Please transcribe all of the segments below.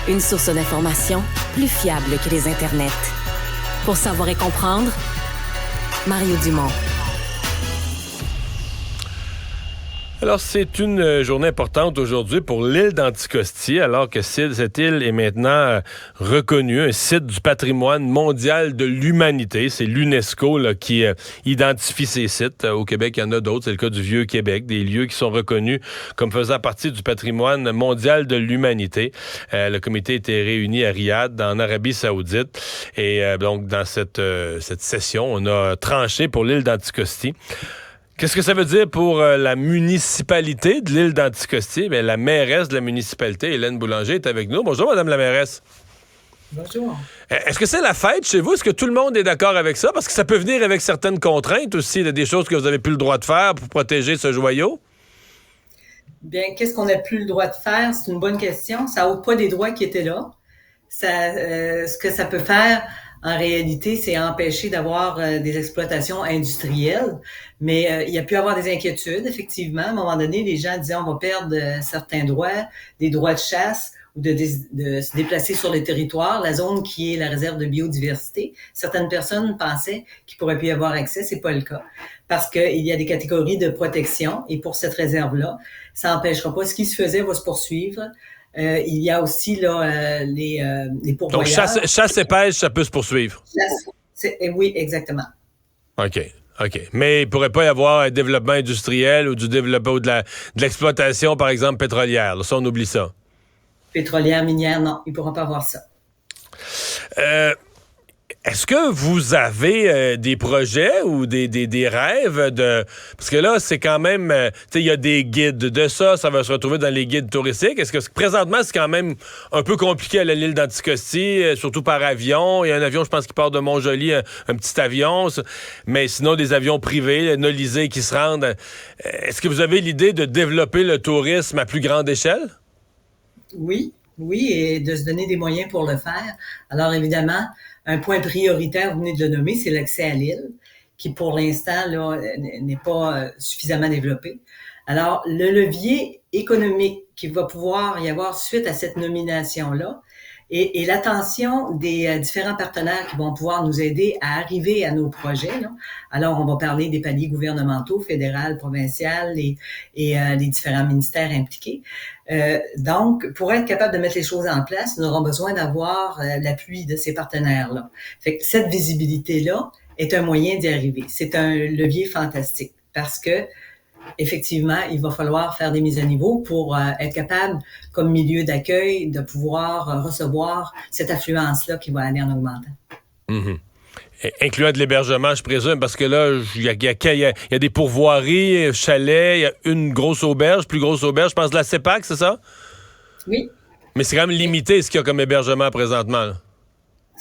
Une source d'information plus fiable que les internets. Pour savoir et comprendre, Mario Dumont. Alors, c'est une journée importante aujourd'hui pour l'île d'Anticosti, alors que cette île est maintenant reconnue, un site du patrimoine mondial de l'humanité. C'est l'UNESCO là, qui identifie ces sites. Au Québec, il y en a d'autres. C'est le cas du Vieux-Québec, des lieux qui sont reconnus comme faisant partie du patrimoine mondial de l'humanité. Le comité était réuni à Riyad, en Arabie Saoudite. Et donc, dans cette session, on a tranché pour l'île d'Anticosti. Qu'est-ce que ça veut dire pour la municipalité de l'île d'Anticosti? Bien, la mairesse de la municipalité, Hélène Boulanger, est avec nous. Bonjour, Madame la mairesse. Bonjour. Est-ce que c'est la fête chez vous? Est-ce que tout le monde est d'accord avec ça? Parce que ça peut venir avec certaines contraintes aussi, des choses que vous n'avez plus le droit de faire pour protéger ce joyau. Bien, qu'est-ce qu'on n'a plus le droit de faire? C'est une bonne question. Ça n'ôte pas des droits qui étaient là. Ce que ça peut faire, en réalité, c'est empêcher d'avoir des exploitations industrielles. Mais il y a pu avoir des inquiétudes, effectivement. À un moment donné, les gens disaient on va perdre certains droits, des droits de chasse ou de se déplacer sur les territoires, la zone qui est la réserve de biodiversité. Certaines personnes pensaient qu'il pourrait plus y avoir accès, c'est pas le cas. Parce qu'il y a des catégories de protection et pour cette réserve-là, ça n'empêchera pas. Ce qui se faisait va se poursuivre. Il y a aussi là les pourvoyeurs. Donc, chasse et pêche, ça peut se poursuivre. Oui, exactement. OK. Mais il ne pourrait pas y avoir un développement industriel ou du développement ou de l'exploitation, par exemple, pétrolière. Là, ça, on oublie ça. Pétrolière, minière, non, il ne pourra pas avoir ça. Est-ce que vous avez des projets ou des rêves de... Parce que là, c'est quand même... tu sais, il y a des guides de ça va se retrouver dans les guides touristiques. Est-ce que présentement, c'est quand même un peu compliqué à l'île d'Anticosti, surtout par avion? Il y a un avion, je pense, qui part de Montjoly, un petit avion. Mais sinon, des avions privés, nolisés qui se rendent. Est-ce que vous avez l'idée de développer le tourisme à plus grande échelle? Oui, et de se donner des moyens pour le faire. Alors, évidemment, un point prioritaire, vous venez de le nommer, c'est l'accès à l'île, qui pour l'instant là n'est pas suffisamment développé. Alors, le levier économique qu'il va pouvoir y avoir suite à cette nomination-là et l'attention des différents partenaires qui vont pouvoir nous aider à arriver à nos projets. Là. Alors, on va parler des paliers gouvernementaux, fédéral, provincial et les différents ministères impliqués. Donc, pour être capable de mettre les choses en place, nous aurons besoin d'avoir l'appui de ces partenaires-là. Fait que cette visibilité-là est un moyen d'y arriver. C'est un levier fantastique parce que effectivement, il va falloir faire des mises à niveau pour être capable, comme milieu d'accueil, de pouvoir recevoir cette affluence-là qui va aller en augmentant. Mm-hmm. Incluant de l'hébergement, je présume, parce que là, il y a des pourvoiries, chalets, il y a une grosse auberge, plus grosse auberge, je pense de la CEPAC, c'est ça? Oui. Mais c'est quand même limité ce qu'il y a comme hébergement présentement, là.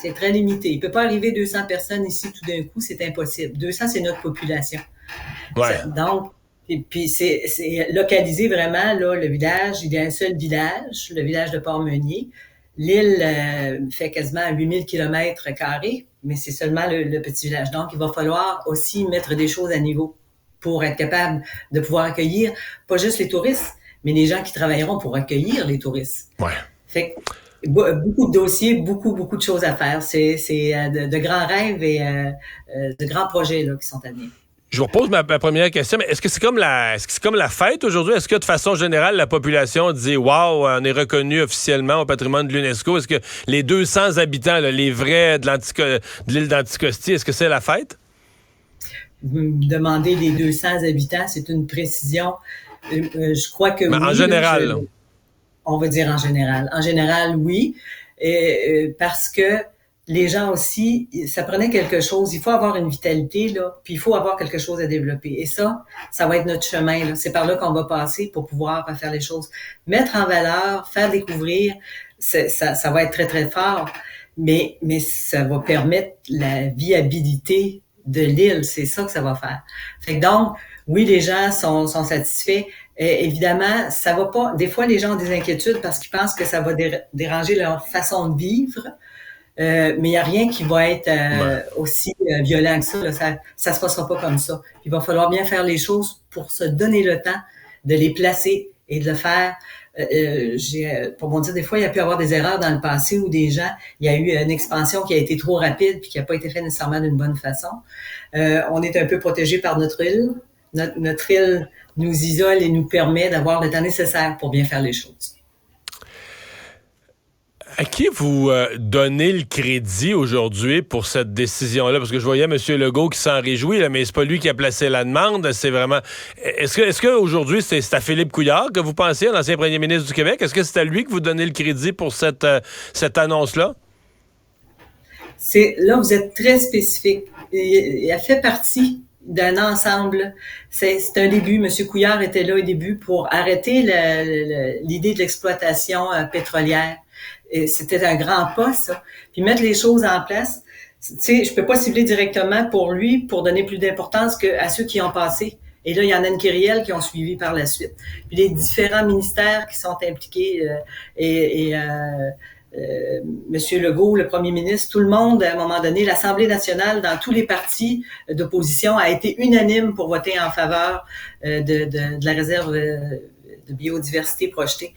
C'est très limité. Il ne peut pas arriver 200 personnes ici tout d'un coup, c'est impossible. 200, c'est notre population. Ouais. Donc, et puis c'est localisé vraiment, là, le village, il y a un seul village, le village de Port-Meunier. L'île fait quasiment 8000 km², mais c'est seulement le petit village. Donc, il va falloir aussi mettre des choses à niveau pour être capable de pouvoir accueillir pas juste les touristes, mais les gens qui travailleront pour accueillir les touristes. Ouais. Fait que, beaucoup de dossiers, beaucoup de choses à faire. C'est de grands rêves et de grands projets là, qui sont à venir. Je vous repose ma première question, mais est-ce que c'est comme la fête aujourd'hui? Est-ce que de façon générale, la population dit « Wow, on est reconnu officiellement au patrimoine de l'UNESCO ». Est-ce que les 200 habitants, là, les vrais de l'île d'Anticosti, est-ce que c'est la fête? Vous me demandez les 200 habitants, c'est une précision. Je crois que mais oui. En général. On va dire en général. En général, oui. Parce que les gens aussi, ça prenait quelque chose. Il faut avoir une vitalité, là, puis il faut avoir quelque chose à développer. Et ça va être notre chemin, là. C'est par là qu'on va passer pour pouvoir faire les choses. Mettre en valeur, faire découvrir, ça va être très, très fort. Mais ça va permettre la viabilité de l'île. C'est ça que ça va faire. Fait que donc, oui, les gens sont satisfaits. Évidemment, ça va pas. Des fois, les gens ont des inquiétudes parce qu'ils pensent que ça va déranger leur façon de vivre. Mais il n'y a rien qui va être aussi violent que ça, là. Ça se passera pas comme ça. Il va falloir bien faire les choses pour se donner le temps de les placer et de le faire pour mon dire, des fois, il y a pu avoir des erreurs dans le passé où il y a eu une expansion qui a été trop rapide puis qui n'a pas été faite nécessairement d'une bonne façon. On est un peu protégé par notre île. Notre île nous isole et nous permet d'avoir le temps nécessaire pour bien faire les choses. À qui vous donnez le crédit aujourd'hui pour cette décision-là? Parce que je voyais M. Legault qui s'en réjouit, là, mais c'est pas lui qui a placé la demande. C'est vraiment. Est-ce que aujourd'hui, c'est à Philippe Couillard que vous pensiez, l'ancien premier ministre du Québec? Est-ce que c'est à lui que vous donnez le crédit pour cette annonce-là? Là, vous êtes très spécifique. Il a fait partie d'un ensemble. C'est un début. M. Couillard était là au début pour arrêter l'idée de l'exploitation pétrolière. Et c'était un grand pas, ça. Puis mettre les choses en place. Tu sais, je peux pas cibler directement pour lui pour donner plus d'importance qu'à ceux qui ont passé. Et là, il y en a une kyrielle qui ont suivi par la suite. Puis les différents ministères qui sont impliqués Monsieur Legault, le premier ministre, tout le monde, à un moment donné, l'Assemblée nationale, dans tous les partis d'opposition, a été unanime pour voter en faveur de la réserve de biodiversité projetée.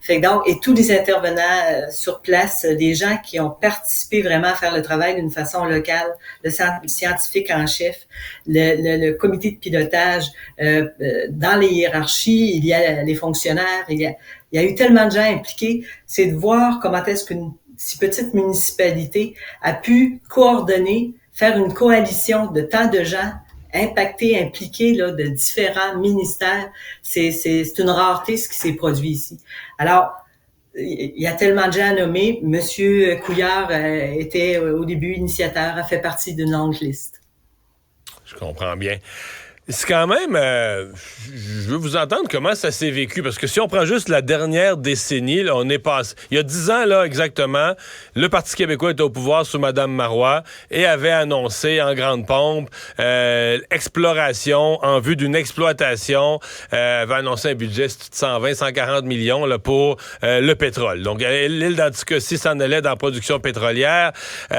Fait que donc, et tous les intervenants sur place, des gens qui ont participé vraiment à faire le travail d'une façon locale, le scientifique en chef, le comité de pilotage, dans les hiérarchies, il y a les fonctionnaires, il y a eu tellement de gens impliqués, c'est de voir comment est-ce qu'une si petite municipalité a pu coordonner, faire une coalition de tant de gens impactés, impliqués là, de différents ministères. C'est une rareté ce qui s'est produit ici. Alors, il y a tellement de gens à nommer. Monsieur Couillard était au début initiateur, a fait partie d'une longue liste. Je comprends bien. C'est quand même... je veux vous entendre comment ça s'est vécu, parce que si on prend juste la dernière décennie, là, on est passé... Il y a 10 ans, là, exactement, le Parti québécois était au pouvoir sous Mme Marois et avait annoncé en grande pompe exploration en vue d'une exploitation, avait annoncé un budget de 120-140 millions là, pour le pétrole. Donc, l'île d'Anticosti s'en allait dans la production pétrolière.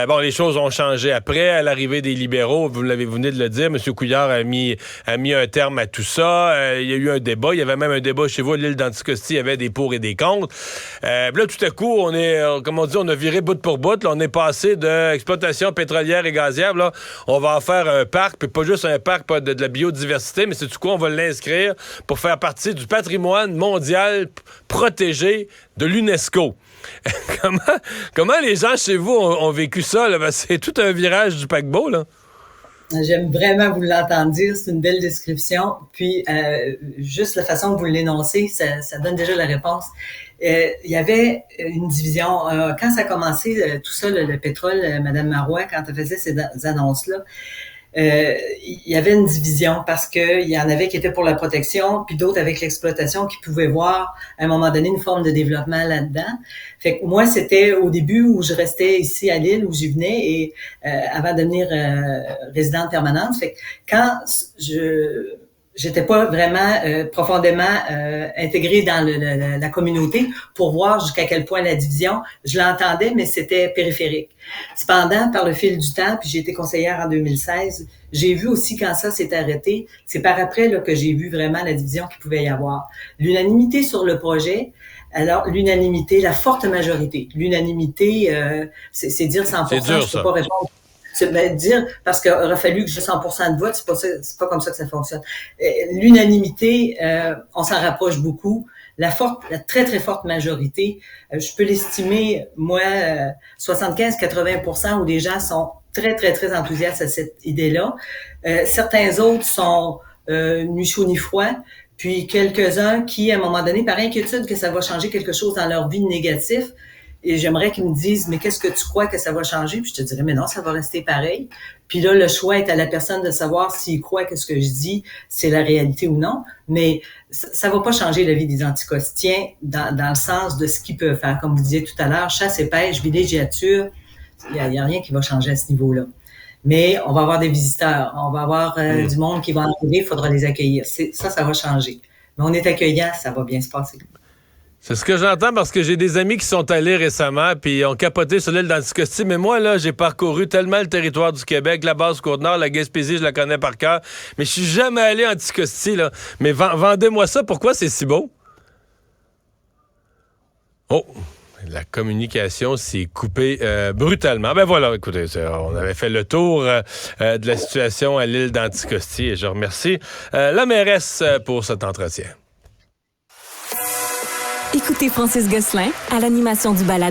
Bon, les choses ont changé après, à l'arrivée des libéraux, vous venez de le dire, M. Couillard a mis un terme à tout ça. Il y a eu un débat. Il y avait même un débat chez vous à l'île d'Anticosti. Il y avait des pour et des contre. Là, tout à coup, on a viré bout pour bout. Là, on est passé d'exploitation pétrolière et gazière. Là, on va en faire un parc, puis pas juste un parc de la biodiversité, mais c'est du coup, on va l'inscrire pour faire partie du patrimoine mondial protégé de l'UNESCO. Comment les gens chez vous ont vécu ça? Là? Ben, c'est tout un virage du paquebot, là. J'aime vraiment vous l'entendre dire, c'est une belle description. Puis, juste la façon que vous l'énoncez, ça donne déjà la réponse. Il y avait une division. Quand ça a commencé, tout ça, le pétrole, Mme Marois, quand elle faisait ces annonces-là, il y avait une division parce que il y en avait qui étaient pour la protection, puis d'autres avec l'exploitation qui pouvaient voir à un moment donné une forme de développement là-dedans. Fait que moi, c'était au début où je restais ici à Lille, où j'y venais, et avant de devenir résidente permanente. Fait que quand j'étais pas vraiment profondément intégrée dans la communauté pour voir jusqu'à quel point la division, je l'entendais, mais c'était périphérique. Cependant, par le fil du temps, puis j'ai été conseillère en 2016, j'ai vu aussi quand ça s'est arrêté, c'est par après là, que j'ai vu vraiment la division qu'il pouvait y avoir. L'unanimité sur le projet, alors l'unanimité, la forte majorité. L'unanimité, c'est dire 100%, c'est dur, je peux pas répondre. C'est dire, parce qu'il aurait fallu que j'ai 100% de vote, c'est pas comme ça que ça fonctionne. L'unanimité, on s'en rapproche beaucoup. La très, très forte majorité, je peux l'estimer, moi, 75-80%, où des gens sont très, très, très enthousiastes à cette idée-là. Certains autres sont ni chaud ni froid. Puis quelques-uns qui, à un moment donné, par inquiétude que ça va changer quelque chose dans leur vie négatif, et j'aimerais qu'ils me disent, mais qu'est-ce que tu crois que ça va changer? Puis je te dirais, mais non, ça va rester pareil. Puis là, le choix est à la personne de savoir s'il croit que ce que je dis, c'est la réalité ou non. Mais ça va pas changer la vie des anticostiens dans le sens de ce qu'ils peuvent faire. Comme vous disiez tout à l'heure, chasse et pêche, villégiature, il y a rien qui va changer à ce niveau-là. Mais on va avoir des visiteurs, on va avoir du monde qui va arriver, il faudra les accueillir. Ça va changer. Mais on est accueillant, ça va bien se passer. C'est ce que j'entends parce que j'ai des amis qui sont allés récemment puis ont capoté sur l'île d'Anticosti. Mais moi, là, j'ai parcouru tellement le territoire du Québec, la Basse-Côte-Nord, la Gaspésie, je la connais par cœur. Mais je suis jamais allé à Anticosti, là. Mais vendez-moi ça. Pourquoi c'est si beau? Oh! La communication s'est coupée brutalement. Ben voilà, écoutez, on avait fait le tour de la situation à l'île d'Anticosti et je remercie la mairesse pour cet entretien. Écoutez Francis Gosselin à l'animation du balado.